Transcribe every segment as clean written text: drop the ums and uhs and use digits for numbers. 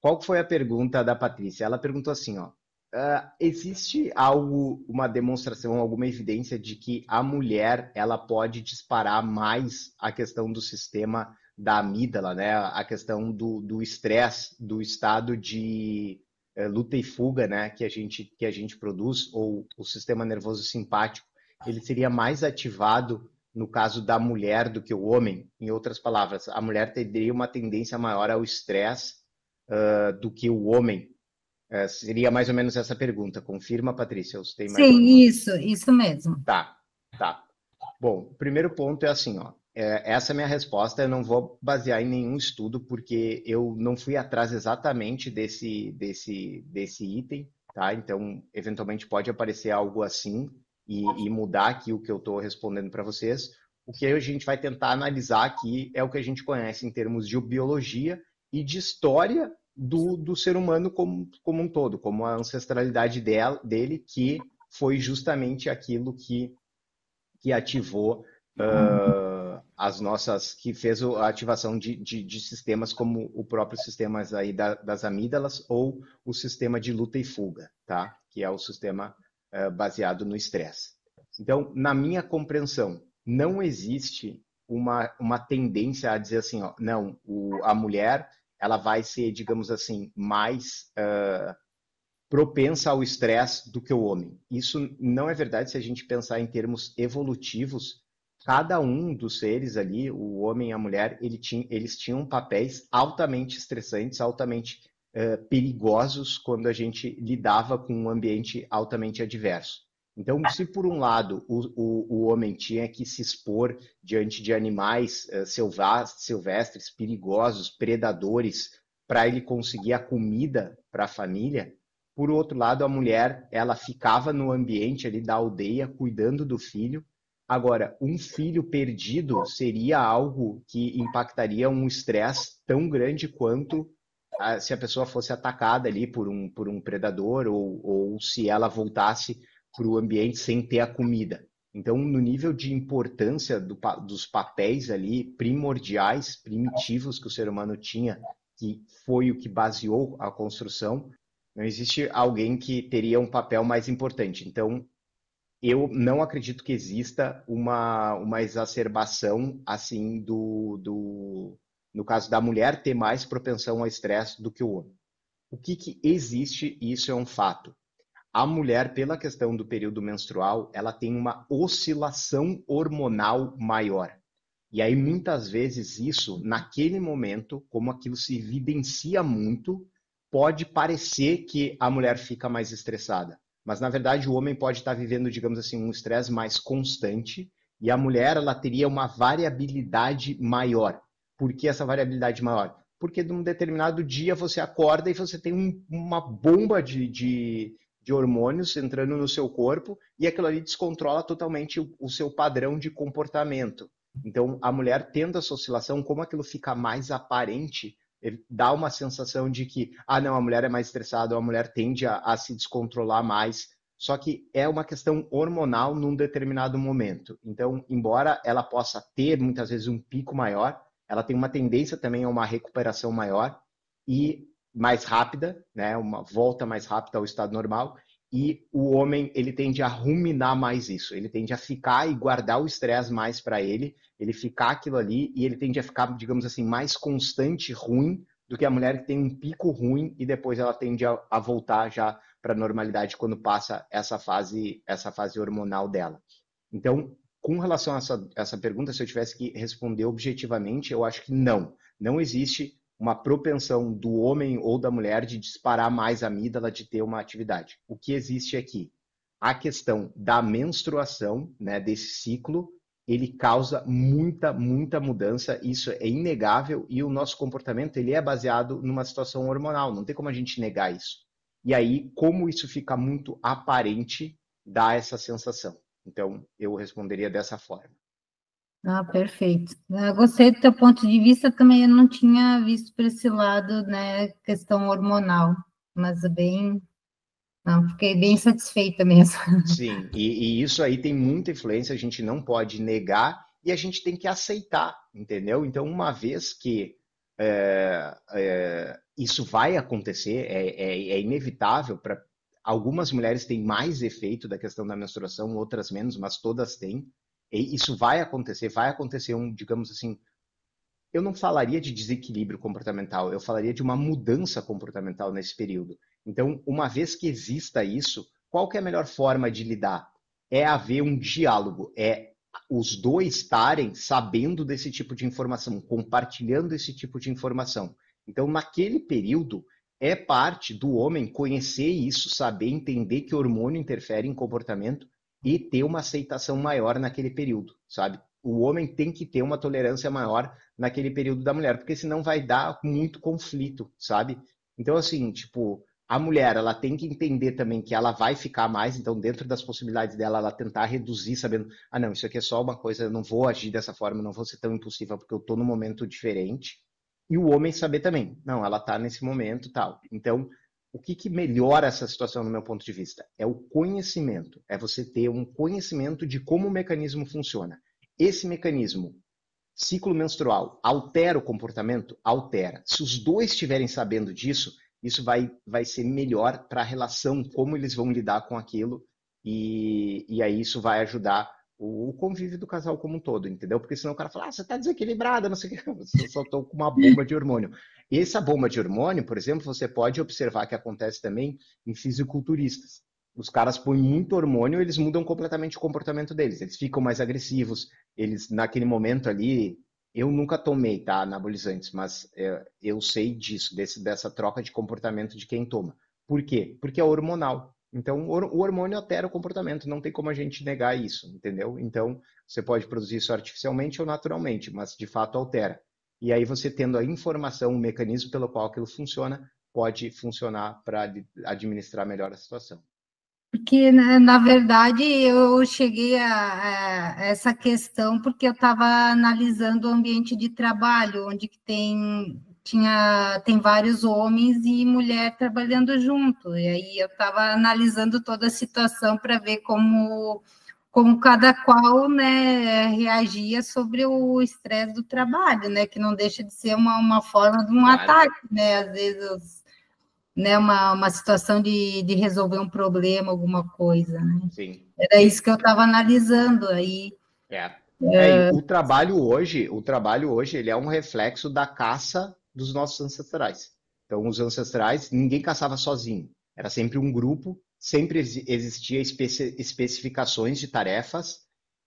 Qual foi a pergunta da Patrícia? Ela perguntou assim, ó, existe algo, uma demonstração, alguma evidência de que a mulher ela pode disparar mais a questão do sistema da amígdala, né? A questão do estresse, do estado de luta e fuga, né? Que a gente produz, ou o sistema nervoso simpático, ele seria mais ativado no caso da mulher do que o homem? Em outras palavras, a mulher teria uma tendência maior ao estresse do que o homem? Seria mais ou menos essa pergunta. Confirma, Patrícia, ou se tem mais Sim, alguma? isso mesmo. Tá, tá. Bom, o primeiro ponto é assim, ó. Essa é a minha resposta. Eu não vou basear em nenhum estudo, porque eu não fui atrás exatamente desse item, tá? Então, eventualmente pode aparecer algo assim e mudar aqui o que eu estou respondendo para vocês. O que a gente vai tentar analisar aqui é o que a gente conhece em termos de biologia e de história do ser humano como um todo, como a ancestralidade dele, que foi justamente aquilo que ativou as nossas, que fez a ativação de sistemas como o próprio sistema aí das amígdalas ou o sistema de luta e fuga, tá? Que é o sistema baseado no estresse. Então, na minha compreensão, não existe uma tendência a dizer assim, ó, não, a mulher ela vai ser, digamos assim, mais propensa ao estresse do que o homem. Isso não é verdade se a gente pensar em termos evolutivos. Cada um dos seres ali, o homem e a mulher, eles tinham papéis altamente estressantes, altamente perigosos quando a gente lidava com um ambiente altamente adverso. Então, se por um lado o homem tinha que se expor diante de animais silvestres, perigosos, predadores, para ele conseguir a comida para a família, por outro lado, a mulher, ela ficava no ambiente ali da aldeia, cuidando do filho. Agora, um filho perdido seria algo que impactaria um estresse tão grande quanto se a pessoa fosse atacada ali por um predador ou se ela voltasse para o ambiente sem ter a comida. Então, no nível de importância dos papéis ali primordiais, primitivos que o ser humano tinha, que foi o que baseou a construção, não existe alguém que teria um papel mais importante. Então, eu não acredito que exista uma exacerbação assim no caso da mulher ter mais propensão ao estresse do que o homem. O que existe, e isso é um fato. A mulher, pela questão do período menstrual, ela tem uma oscilação hormonal maior. E aí, muitas vezes, isso, naquele momento, como aquilo se evidencia muito, pode parecer que a mulher fica mais estressada. Mas, na verdade, o homem pode estar vivendo, digamos assim, um estresse mais constante e a mulher, ela teria uma variabilidade maior. Por que essa variabilidade maior? Porque num determinado dia você acorda e você tem uma bomba de hormônios entrando no seu corpo e aquilo ali descontrola totalmente o seu padrão de comportamento. Então, a mulher tendo essa oscilação, como aquilo fica mais aparente, ele dá uma sensação de que, ah, não, a mulher é mais estressada, ou a mulher tende a se descontrolar mais. Só que é uma questão hormonal num determinado momento. Então, embora ela possa ter muitas vezes um pico maior, ela tem uma tendência também a uma recuperação maior e mais rápida, né? Uma volta mais rápida ao estado normal. E o homem, ele tende a ruminar mais isso, ele tende a ficar e guardar o estresse mais para ele ficar aquilo ali e ele tende a ficar, digamos assim, mais constante, ruim, do que a mulher que tem um pico ruim e depois ela tende a voltar já para a normalidade quando passa essa fase hormonal dela. Então, com relação a essa pergunta, se eu tivesse que responder objetivamente, eu acho que não. Não existe uma propensão do homem ou da mulher de disparar mais a amígdala, de ter uma atividade. O que existe aqui? A questão da menstruação, né, desse ciclo, ele causa muita, muita mudança, isso é inegável, e o nosso comportamento ele é baseado numa situação hormonal, não tem como a gente negar isso. E aí, como isso fica muito aparente, dá essa sensação. Então, eu responderia dessa forma. Ah, perfeito. Eu gostei do teu ponto de vista, também eu não tinha visto por esse lado, né, questão hormonal, mas não, fiquei bem satisfeita mesmo. Sim, e isso aí tem muita influência, a gente não pode negar e a gente tem que aceitar, entendeu? Então, uma vez que isso vai acontecer, é inevitável. Para algumas mulheres tem mais efeito da questão da menstruação, outras menos, mas todas têm. E isso vai acontecer digamos assim, eu não falaria de desequilíbrio comportamental, eu falaria de uma mudança comportamental nesse período. Então, uma vez que exista isso, qual que é a melhor forma de lidar? É haver um diálogo, é os dois estarem sabendo desse tipo de informação, compartilhando esse tipo de informação. Então, naquele período, é parte do homem conhecer isso, saber entender que hormônio interfere em comportamento e ter uma aceitação maior naquele período, sabe? O homem tem que ter uma tolerância maior naquele período da mulher, porque senão vai dar muito conflito, sabe? Então, assim, tipo, a mulher, ela tem que entender também que ela vai ficar mais, então, dentro das possibilidades dela, ela tentar reduzir, sabendo, ah, não, isso aqui é só uma coisa, eu não vou agir dessa forma, eu não vou ser tão impulsiva, porque eu tô num momento diferente. E o homem saber também, não, ela tá nesse momento, tal. Então, o que que melhora essa situação no meu ponto de vista? É o conhecimento, é você ter um conhecimento de como o mecanismo funciona. Esse mecanismo, ciclo menstrual, altera o comportamento? Altera. Se os dois estiverem sabendo disso, isso vai ser melhor para a relação, como eles vão lidar com aquilo, e aí isso vai ajudar o convívio do casal como um todo, entendeu? Porque senão o cara fala, ah, você está desequilibrada, não sei o que, eu só estou com uma bomba de hormônio. E essa bomba de hormônio, por exemplo, você pode observar que acontece também em fisiculturistas. Os caras põem muito hormônio, eles mudam completamente o comportamento deles. Eles ficam mais agressivos, eles naquele momento ali, eu nunca tomei, tá, anabolizantes, mas eu sei disso, dessa troca de comportamento de quem toma. Por quê? Porque é hormonal. Então, o hormônio altera o comportamento, não tem como a gente negar isso, entendeu? Então, você pode produzir isso artificialmente ou naturalmente, mas de fato altera. E aí, você tendo a informação, o mecanismo pelo qual aquilo funciona, pode funcionar para administrar melhor a situação. Porque, na verdade, eu cheguei a essa questão porque eu estava analisando o ambiente de trabalho, onde que tem vários homens e mulher trabalhando junto. E aí eu estava analisando toda a situação para ver como cada qual, né, reagia sobre o estresse do trabalho, né, que não deixa de ser uma forma de um Claro, ataque, né, às vezes, né, uma situação de resolver um problema, alguma coisa, né? sim. Era isso que eu estava analisando aí. É. E o trabalho hoje, ele é um reflexo da caça dos nossos ancestrais. Então, os ancestrais, ninguém caçava sozinho. Era sempre um grupo, sempre existia especificações de tarefas.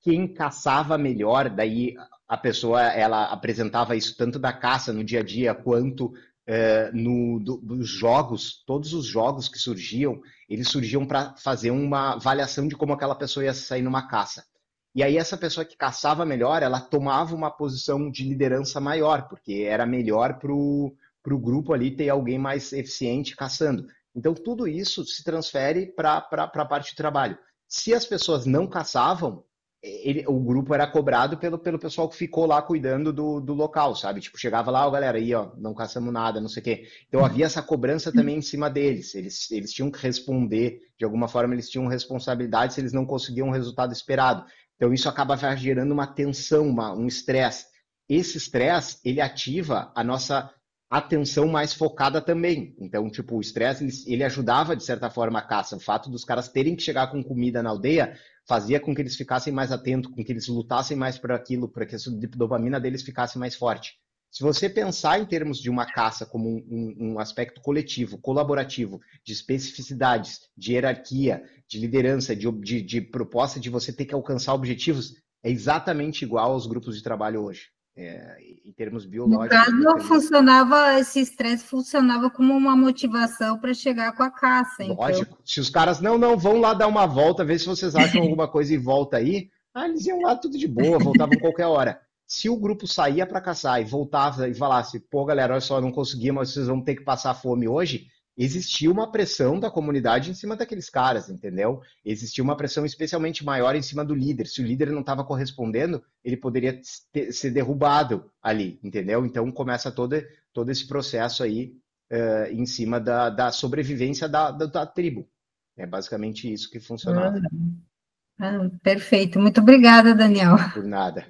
Quem caçava melhor, daí a pessoa, ela apresentava isso tanto da caça no dia a dia, quanto dos jogos. Todos os jogos que surgiam, eles surgiam para fazer uma avaliação de como aquela pessoa ia sair numa caça. E aí essa pessoa que caçava melhor, ela tomava uma posição de liderança maior, porque era melhor para o grupo ali ter alguém mais eficiente caçando. Então tudo isso se transfere para a parte de trabalho. Se as pessoas não caçavam, o grupo era cobrado pelo pessoal que ficou lá cuidando do local, sabe? Tipo, chegava lá, ó, galera, aí, ó, não caçamos nada, não sei o quê. Então havia essa cobrança também em cima deles. Eles tinham que responder, de alguma forma, eles tinham responsabilidade se eles não conseguiam o resultado esperado. Então isso acaba gerando uma tensão, um estresse. Esse estresse, ele ativa a nossa atenção mais focada também. Então, tipo, o estresse, ele ajudava, de certa forma, a caça. O fato dos caras terem que chegar com comida na aldeia fazia com que eles ficassem mais atentos, com que eles lutassem mais por aquilo, para que a dopamina deles ficasse mais forte. Se você pensar em termos de uma caça como um aspecto coletivo, colaborativo, de especificidades, de hierarquia, de liderança, de proposta de você ter que alcançar objetivos, é exatamente igual aos grupos de trabalho hoje. Em termos No biológicos, caso, mecanismos. esse estresse funcionava como uma motivação para chegar com a caça, então. Lógico. Se os caras, não, vão lá dar uma volta, ver se vocês acham alguma coisa e volta aí. Eles iam lá tudo de boa, voltavam qualquer hora. Se o grupo saía para caçar e voltava e falasse, pô, galera, olha só, não consegui, mas vocês vão ter que passar fome hoje, existia uma pressão da comunidade em cima daqueles caras, entendeu? Existia uma pressão especialmente maior em cima do líder. Se o líder não estava correspondendo, ele poderia ser derrubado ali, entendeu? Então começa todo esse processo aí em cima da sobrevivência da tribo. É basicamente isso que funcionava. Perfeito. Muito obrigada, Daniel. Por nada.